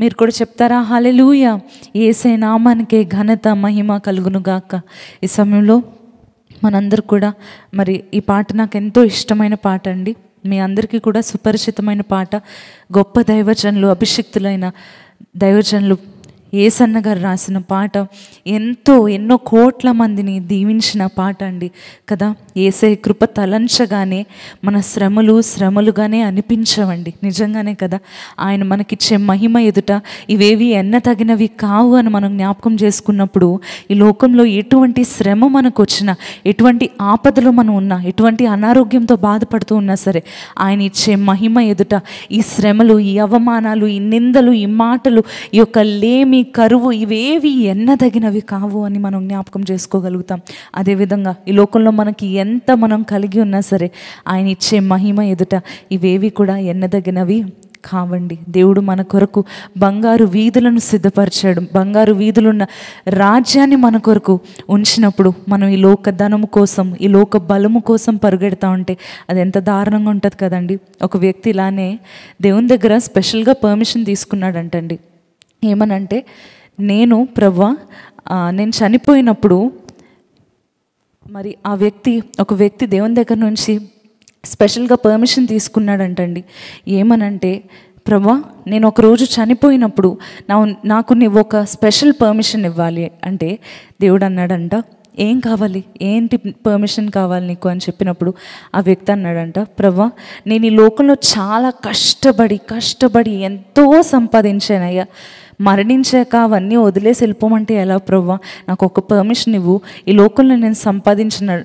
మీరు కూడా చెప్తారా? హల్లెలూయా, యేసయ్య నామానికే ఘనత మహిమ కలుగును గాక. ఈ సమయంలో మనందరూ కూడా మరి ఈ పాట నాకు ఎంతో ఇష్టమైన పాట అండి. మీ అందరికీ కూడా సుపరిచితమైన పాట. గొప్ప దైవజనులు, అభిషిక్తులైన దైవజనులు యేసన్న గారు రాసిన పాట. ఎన్నో కోట్ల మందిని దీవించిన పాట అండి కదా. యేసయ్య కృప తలంచగానే మన శ్రమలుగానే అనిపించవండి. నిజంగానే కదా. ఆయన మనకిచ్చే మహిమ ఎదుట ఇవేవి ఎన్నతగినవి కావు అని మనం జ్ఞాపకం చేసుకున్నప్పుడు, ఈ లోకంలో ఎటువంటి శ్రమ మనకు వచ్చినా, ఎటువంటి ఆపదలో మనం ఉన్నా, ఎటువంటి అనారోగ్యంతో బాధపడుతూ ఉన్నా సరే, ఆయన ఇచ్చే మహిమ ఎదుట ఈ శ్రమలు, ఈ అవమానాలు, ఈ నిందలు, ఈ మాటలు, ఈ యొక్క లేమి, కరువు ఇవేవి ఎన్నదగినవి కావు అని మనం జ్ఞాపకం చేసుకోగలుగుతాం. అదేవిధంగా ఈ లోకంలో మనకి ఎంత మనం కలిగి ఉన్నా సరే, ఆయన ఇచ్చే మహిమ ఎదుట ఇవేవి కూడా ఎన్నదగినవి కావండి. దేవుడు మన కొరకు బంగారు వీధులను సిద్ధపరిచాడు. బంగారు వీధులున్న రాజ్యాన్ని మన కొరకు ఉంచినప్పుడు మనం ఈ లోక ధనము కోసం, ఈ లోక బలము కోసం పరుగెడతా ఉంటే అది ఎంత దారుణంగా ఉంటుంది కదండి. ఒక వ్యక్తి ఇలానే దేవుని దగ్గర స్పెషల్గా పర్మిషన్ తీసుకున్నాడంటండి. ఏమనంటే, నేను ప్రభువా, నేను చనిపోయినప్పుడు మరి ఒక వ్యక్తి దేవుని దగ్గర నుంచి స్పెషల్గా పర్మిషన్ తీసుకున్నాడంటండి. ఏమనంటే, ప్రభువా, నేను ఒకరోజు చనిపోయినప్పుడు నాకు నీవు ఒక స్పెషల్ పర్మిషన్ ఇవ్వాలి అంటే, దేవుడు అన్నాడంట, ఏం కావాలి, ఏంటి పర్మిషన్ కావాలి నీకు అని చెప్పినప్పుడు ఆ వ్యక్తి అన్నాడంట, ప్రభువా, నేను ఈ లోకంలో చాలా కష్టపడి ఎంతో సంపాదించానయ్యా, మరణించాక అవన్నీ వదిలేసి వెళ్ళిపోమంటే ఎలా ప్రభువా, నాకు ఒక పర్మిషన్ ఇవ్వు. ఈ లోకంలో నేను సంపాదించిన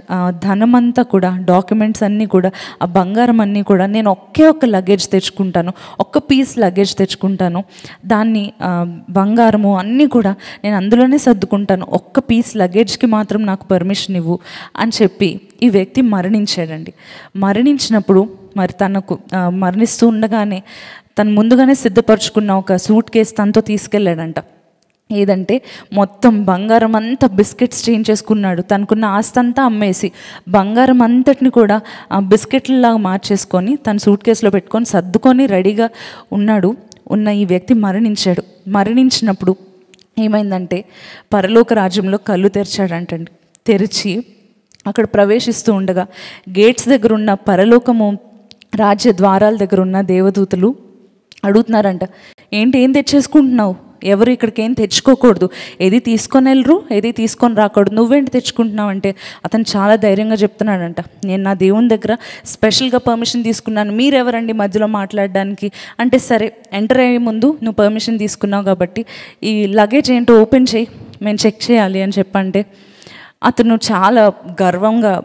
ధనమంతా కూడా, డాక్యుమెంట్స్ అన్నీ కూడా, ఆ బంగారం అన్నీ కూడా నేను ఒక్క లగేజ్ తెచ్చుకుంటాను, ఒక్క పీస్ లగేజ్ తెచ్చుకుంటాను, దాన్ని బంగారము అన్నీ కూడా నేను అందులోనే సర్దుకుంటాను, ఒక్క పీస్ లగేజ్కి మాత్రం నాకు పర్మిషన్ ఇవ్వు అని చెప్పి ఈ వ్యక్తి మరణించాడండి. మరణించినప్పుడు మరి తనకు మరణిస్తూ ఉండగానే తను ముందుగానే సిద్ధపరచుకున్న ఒక సూట్ కేసు తనతో తీసుకెళ్ళాడంట. ఏదంటే మొత్తం బంగారం అంతా బిస్కెట్స్ చేంజ్ చేసుకున్నాడు. తనకున్న ఆస్తి అంతా అమ్మేసి బంగారం అంతటిని కూడా బిస్కెట్లలాగా మార్చేసుకొని తన సూట్ కేసులో పెట్టుకొని సర్దుకొని రెడీగా ఉన్న ఈ వ్యక్తి మరణించాడు. మరణించినప్పుడు ఏమైందంటే, పరలోక రాజ్యంలో కళ్ళు తెరిచాడంటండి. తెరిచి అక్కడ ప్రవేశిస్తూ ఉండగా గేట్స్ దగ్గర ఉన్న పరలోకము రాజ్య ద్వారాల దగ్గర ఉన్న దేవదూతలు అడుగుతున్నారంట, ఏం తెచ్చేసుకుంటున్నావు, ఎవరు ఇక్కడికి ఏం తెచ్చుకోకూడదు, ఏది తీసుకొని వెళ్ళరు, ఏది తీసుకొని రాకూడదు, నువ్వేంటి తెచ్చుకుంటున్నావు అంటే అతను చాలా ధైర్యంగా చెప్తున్నాడంట, నేను నా దేవుని దగ్గర స్పెషల్గా పర్మిషన్ తీసుకున్నాను, మీరెవరండి మధ్యలో మాట్లాడడానికి అంటే, సరే ఎంటర్ అయ్యే ముందు నువ్వు పర్మిషన్ తీసుకున్నావు కాబట్టి ఈ లగేజ్ ఏంటో ఓపెన్ చేయి, మేము చెక్ చేయాలి అని చెప్పంటే అతను చాలా గర్వంగా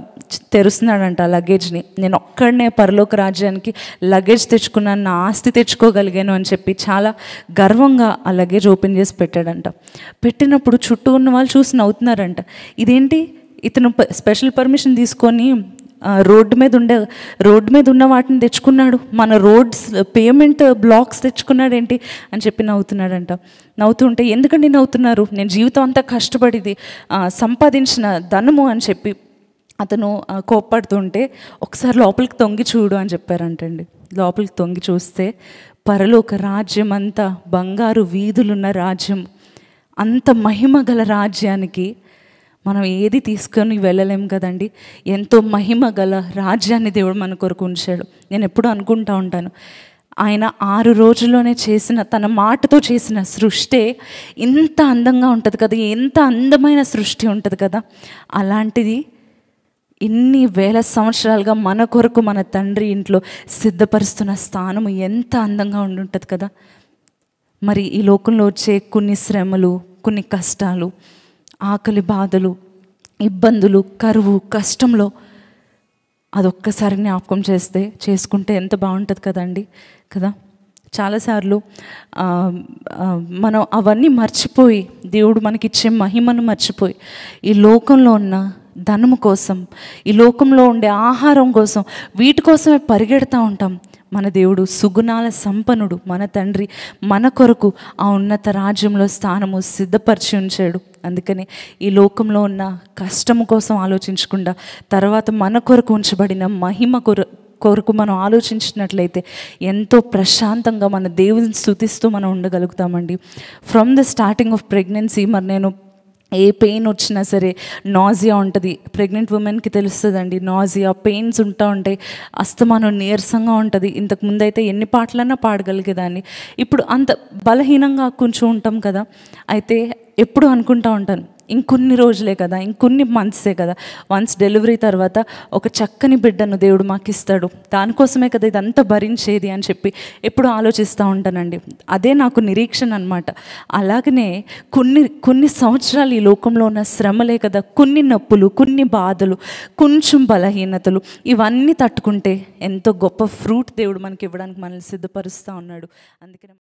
తెరుస్తున్నాడంట ఆ లగేజ్ని. నేను ఒక్కడనే పరలోక రాజ్యానికి లగేజ్ తెచ్చుకున్నాను, నా ఆస్తి తెచ్చుకోగలిగాను అని చెప్పి చాలా గర్వంగా ఆ లగేజ్ ఓపెన్ చేసి పెట్టాడంట. పెట్టినప్పుడు చుట్టూ ఉన్న వాళ్ళు చూసి నవ్వుతున్నారంట, ఇదేంటి ఇతను స్పెషల్ పర్మిషన్ తీసుకొని రోడ్డు మీద ఉన్న వాటిని తెచ్చుకున్నాడు, మన రోడ్స్ పేమెంట్ బ్లాక్స్ తెచ్చుకున్నాడు ఏంటి అని చెప్పి నవ్వుతున్నాడంట. నవ్వుతుంటే, ఎందుకండి నవ్వుతున్నారు, నేను జీవితం అంతా కష్టపడిది సంపాదించిన ధనము అని చెప్పి అతను కోప్పడుతుంటే, ఒకసారి లోపలికి తొంగి చూడు అని చెప్పారంటండి. లోపలికి తొంగి చూస్తే పరలోక రాజ్యం అంతా బంగారు వీధులున్న రాజ్యం, అంత మహిమ గల రాజ్యానికి మనం ఏది తీసుకొని వెళ్ళలేం కదండి. ఎంతో మహిమ గల రాజ్యాన్ని దేవుడు మన కొరకు ఉంచాడు. నేను ఎప్పుడూ అనుకుంటా ఉంటాను, ఆయన 6 రోజుల్లోనే తన మాటతో చేసిన సృష్టి ఇంత అందంగా ఉంటుంది కదా, ఎంత అందమైన సృష్టి ఉంటుంది కదా, అలాంటిది ఇన్ని వేల సంవత్సరాలుగా మన కొరకు మన తండ్రి ఇంట్లో సిద్ధపరుస్తున్న స్థానము ఎంత అందంగా ఉండుంటుంది కదా. మరి ఈ లోకంలో వచ్చే కొన్ని శ్రమలు, కొన్ని కష్టాలు, ఆకలి బాధలు, ఇబ్బందులు, కరువు, కష్టంలో అదొక్కసారి జ్ఞాపకం చేసుకుంటే ఎంత బాగుంటుంది కదండి కదా. చాలాసార్లు మనం అవన్నీ మర్చిపోయి, దేవుడు మనకిచ్చే మహిమను మర్చిపోయి ఈ లోకంలో ఉన్న ధనము కోసం, ఈ లోకంలో ఉండే ఆహారం కోసం, వీటి కోసమే పరిగెడతా ఉంటాం. మన దేవుడు సుగుణాల సంపన్నుడు, మన తండ్రి మన కొరకు ఆ ఉన్నత రాజ్యంలో స్థానము సిద్ధపరిచి ఉంచాడు. అందుకని ఈ లోకంలో ఉన్న కష్టము కోసం ఆలోచించకుండా తర్వాత మన కొరకు ఉంచబడిన మహిమ కొరకు మనం ఆలోచించినట్లయితే ఎంతో ప్రశాంతంగా మన దేవుని స్తుతిస్తూ మనం ఉండగలుగుతామండి. From the starting of pregnancy మరి నేను ఏ పెయిన్ వచ్చినా సరే నాజియా ఉంటుంది. ప్రెగ్నెంట్ ఉమెన్కి తెలుస్తుందండి, నాజియా పెయిన్స్ ఉంటాయి, అస్తమానం నీరసంగా ఉంటుంది. ఇంతకు ముందైతే ఎన్ని పాటలన్నా పాడగలిగేదాన్ని, ఇప్పుడు అంత బలహీనంగా కొంచెం ఉంటాం కదా. అయితే ఎప్పుడు అనుకుంటా ఉంటాను, ఇంకొన్ని రోజులే కదా, ఇంకొన్ని మంత్సే కదా, వన్స్ డెలివరీ తర్వాత ఒక చక్కని బిడ్డను దేవుడు మాకు ఇస్తాడు, దానికోసమే కదా ఇదంతా భరించేది అని చెప్పి ఎప్పుడు ఆలోచిస్తూ ఉంటానండి. అదే నాకు నిరీక్షణ అనమాట. అలాగనే కొన్ని సంవత్సరాలు ఈ లోకంలో ఉన్న శ్రమలే కదా, కొన్ని నొప్పులు, కొన్ని బాధలు, కొంచెం బలహీనతలు, ఇవన్నీ తట్టుకుంటే ఎంతో గొప్ప ఫ్రూట్ దేవుడు మనకి ఇవ్వడానికి మనల్ని సిద్ధపరుస్తూ ఉన్నాడు. అందుకనే